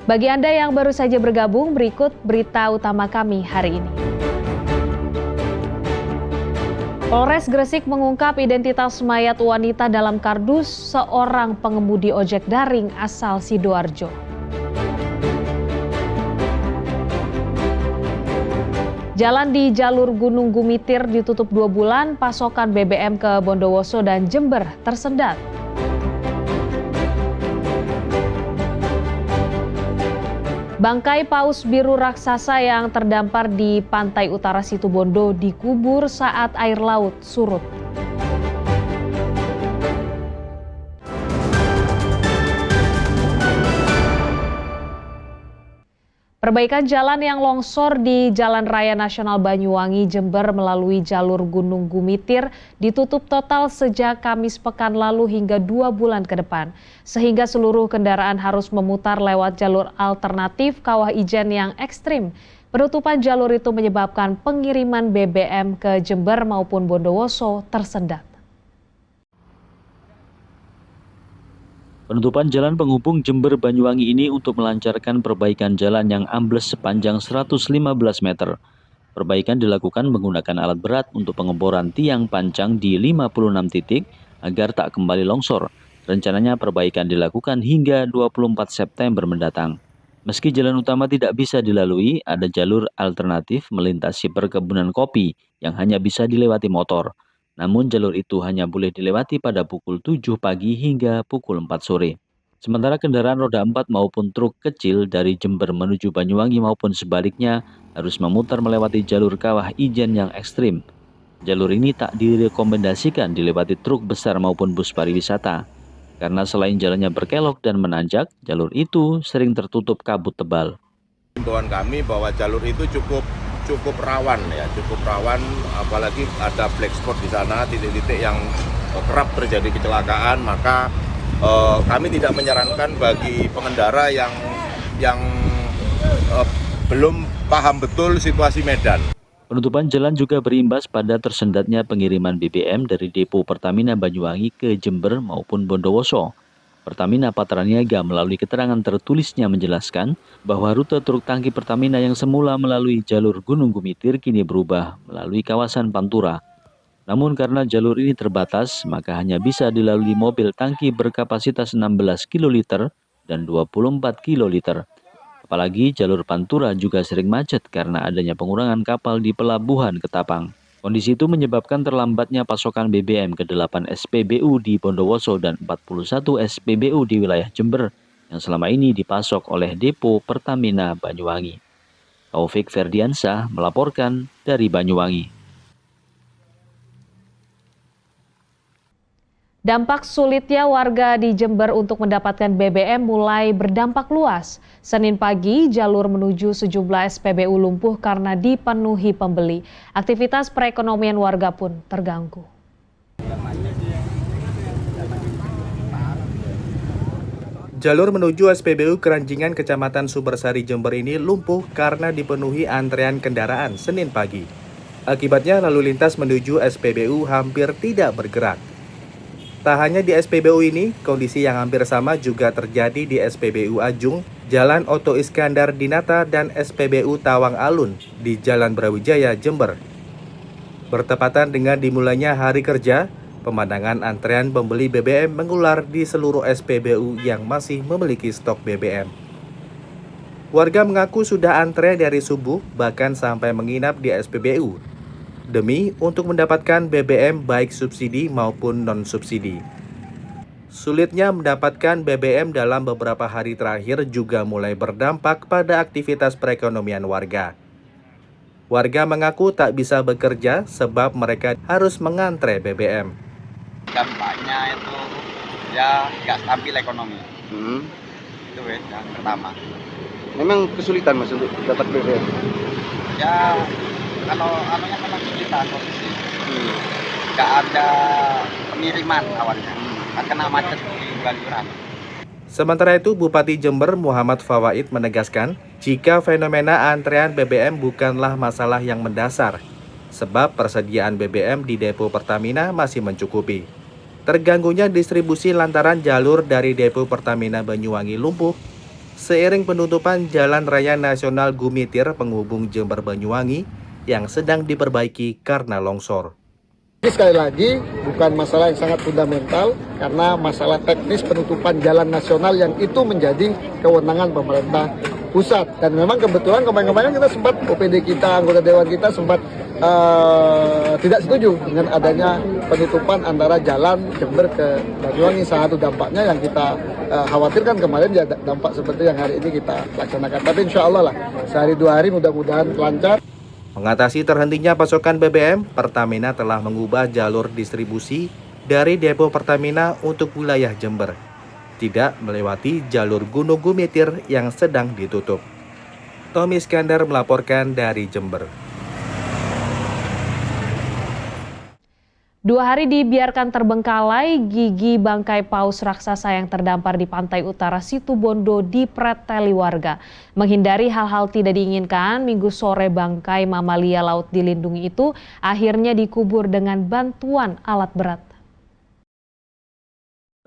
Bagi Anda yang baru saja bergabung, berikut berita utama kami hari ini. Polres Gresik mengungkap identitas mayat wanita dalam kardus seorang pengemudi ojek daring asal Sidoarjo. Jalan di jalur Gunung Gumitir ditutup 2 bulan, pasokan BBM ke Bondowoso dan Jember tersendat. Bangkai paus biru raksasa yang terdampar di pantai utara Situbondo dikubur saat air laut surut. Perbaikan jalan yang longsor di Jalan Raya Nasional Banyuwangi, Jember melalui jalur Gunung Gumitir ditutup total sejak Kamis pekan lalu hingga 2 bulan ke depan. Sehingga seluruh kendaraan harus memutar lewat jalur alternatif Kawah Ijen yang ekstrim. Penutupan jalur itu menyebabkan pengiriman BBM ke Jember maupun Bondowoso tersendat. Penutupan jalan penghubung Jember Banyuwangi ini untuk melancarkan perbaikan jalan yang ambles sepanjang 115 meter. Perbaikan dilakukan menggunakan alat berat untuk pengeboran tiang pancang di 56 titik agar tak kembali longsor. Rencananya perbaikan dilakukan hingga 24 September mendatang. Meski jalan utama tidak bisa dilalui, ada jalur alternatif melintasi perkebunan kopi yang hanya bisa dilewati motor. Namun jalur itu hanya boleh dilewati pada pukul 7 pagi hingga pukul 4 sore. Sementara kendaraan roda 4 maupun truk kecil dari Jember menuju Banyuwangi maupun sebaliknya harus memutar melewati jalur Kawah Ijen yang ekstrim. Jalur ini tak direkomendasikan dilewati truk besar maupun bus pariwisata. Karena selain jalannya berkelok dan menanjak, jalur itu sering tertutup kabut tebal. Himbauan kami bahwa jalur itu cukup rawan ya, apalagi ada black spot di sana, titik-titik yang kerap terjadi kecelakaan, maka kami tidak menyarankan bagi pengendara yang belum paham betul situasi medan. Penutupan jalan juga berimbas pada tersendatnya pengiriman BBM dari depo Pertamina Banyuwangi ke Jember maupun Bondowoso. Pertamina Patraniaga melalui keterangan tertulisnya menjelaskan bahwa rute truk tangki Pertamina yang semula melalui jalur Gunung Gumitir kini berubah melalui kawasan Pantura. Namun karena jalur ini terbatas, maka hanya bisa dilalui mobil tangki berkapasitas 16 kiloliter dan 24 kiloliter. Apalagi jalur Pantura juga sering macet karena adanya pengurangan kapal di pelabuhan Ketapang. Kondisi itu menyebabkan terlambatnya pasokan BBM ke 8 SPBU di Bondowoso dan 41 SPBU di wilayah Jember yang selama ini dipasok oleh depo Pertamina Banyuwangi. Taufik Ferdiansah melaporkan dari Banyuwangi. Dampak sulitnya warga di Jember untuk mendapatkan BBM mulai berdampak luas. Senin pagi, jalur menuju sejumlah SPBU lumpuh karena dipenuhi pembeli. Aktivitas perekonomian warga pun terganggu. Jalur menuju SPBU Keranjingan Kecamatan Sumbersari Jember ini lumpuh karena dipenuhi antrean kendaraan Senin pagi. Akibatnya lalu lintas menuju SPBU hampir tidak bergerak. Tak hanya di SPBU ini, kondisi yang hampir sama juga terjadi di SPBU Ajung, Jalan Oto Iskandar Dinata, dan SPBU Tawang Alun di Jalan Brawijaya, Jember. Bertepatan dengan dimulainya hari kerja, pemandangan antrean pembeli BBM mengular di seluruh SPBU yang masih memiliki stok BBM. Warga mengaku sudah antre dari subuh, bahkan sampai menginap di SPBU, demi untuk mendapatkan BBM baik subsidi maupun non-subsidi. Sulitnya mendapatkan BBM dalam beberapa hari terakhir juga mulai berdampak pada aktivitas perekonomian warga. Warga mengaku tak bisa bekerja sebab mereka harus mengantre BBM. Dampaknya itu ya nggak stabil ekonomi. Itu yang pertama. Memang kesulitan Mas untuk dapat BBM? Ya kalau anunya memang kesulitan posisi. Nggak ada pengiriman awalnya. Kena macet di Baluran. Sementara itu, Bupati Jember Muhammad Fawaid menegaskan jika fenomena antrean BBM bukanlah masalah yang mendasar, sebab persediaan BBM di depo Pertamina masih mencukupi. Terganggunya distribusi lantaran jalur dari depo Pertamina Banyuwangi lumpuh seiring penutupan Jalan Raya Nasional Gumitir penghubung Jember Banyuwangi yang sedang diperbaiki karena longsor. Ini sekali lagi bukan masalah yang sangat fundamental karena masalah teknis penutupan jalan nasional yang itu menjadi kewenangan pemerintah pusat. Dan memang kebetulan kemarin-kemarin kita sempat, OPD kita, anggota dewan kita sempat tidak setuju dengan adanya penutupan antara jalan Jember ke Banyuwangi. Salah satu dampaknya yang kita khawatirkan kemarin ya dampak seperti yang hari ini kita laksanakan. Tapi insya Allah lah sehari dua hari mudah-mudahan lancar. Mengatasi terhentinya pasokan BBM, Pertamina telah mengubah jalur distribusi dari depo Pertamina untuk wilayah Jember, tidak melewati jalur Gunung Gumitir yang sedang ditutup. Tommy Iskandar melaporkan dari Jember. 2 hari dibiarkan terbengkalai, gigi bangkai paus raksasa yang terdampar di pantai utara Situbondo dipreteli warga. Menghindari hal-hal tidak diinginkan, Minggu sore bangkai mamalia laut dilindungi itu akhirnya dikubur dengan bantuan alat berat.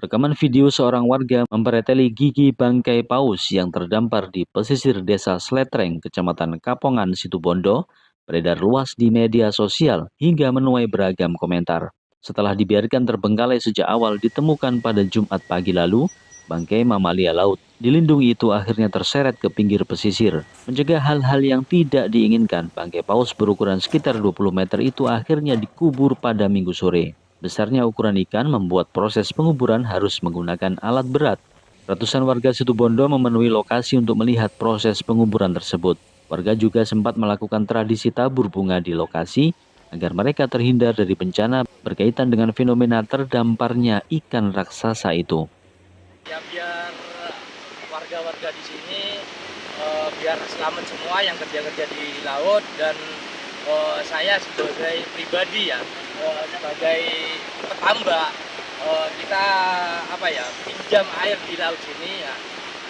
Rekaman video seorang warga mempreteli gigi bangkai paus yang terdampar di pesisir desa Sletreng, Kecamatan Kapongan, Situbondo, beredar luas di media sosial hingga menuai beragam komentar. Setelah dibiarkan terbengkalai sejak awal ditemukan pada Jumat pagi lalu, bangkai mamalia laut dilindungi itu akhirnya terseret ke pinggir pesisir. Mencegah hal-hal yang tidak diinginkan, bangkai paus berukuran sekitar 20 meter itu akhirnya dikubur pada Minggu sore. Besarnya ukuran ikan membuat proses penguburan harus menggunakan alat berat. Ratusan warga Situbondo memenuhi lokasi untuk melihat proses penguburan tersebut. Warga juga sempat melakukan tradisi tabur bunga di lokasi agar mereka terhindar dari bencana berkaitan dengan fenomena terdamparnya ikan raksasa itu. Ya biar warga-warga di sini biar selamat semua yang kerja-kerja di laut, dan saya sebagai pribadi ya, sebagai petambak, kita pinjam air di laut sini ya,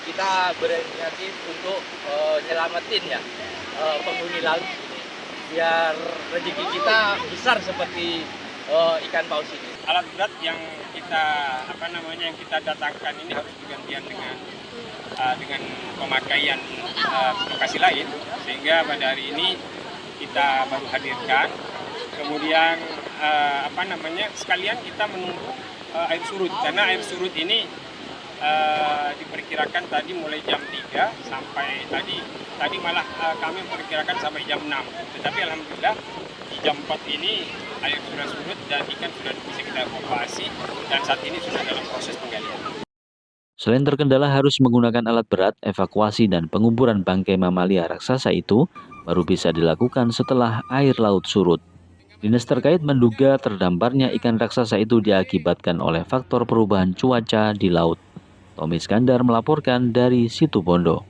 kita berinisiatif untuk nyelamatin ya penghuni laut ini biar rezeki kita besar seperti ikan paus ini. Alat berat yang kita datangkan ini harus bergantian dengan pemakaian lokasi lain, sehingga pada hari ini kita baru hadirkan. Kemudian sekalian kita menunggu air surut, karena air surut ini diperkirakan tadi mulai jam 3 sampai tadi malah kami memperkirakan sampai jam 6. Tetapi alhamdulillah di jam 4 ini air sudah surut dan ikan sudah bisa kita evakuasi dan saat ini sudah dalam proses penggalian. Selain terkendala harus menggunakan alat berat, evakuasi dan penguburan bangkai mamalia raksasa itu baru bisa dilakukan setelah air laut surut. Dinas terkait menduga terdamparnya ikan raksasa itu diakibatkan oleh faktor perubahan cuaca di laut. Tommy Iskandar melaporkan dari Situbondo.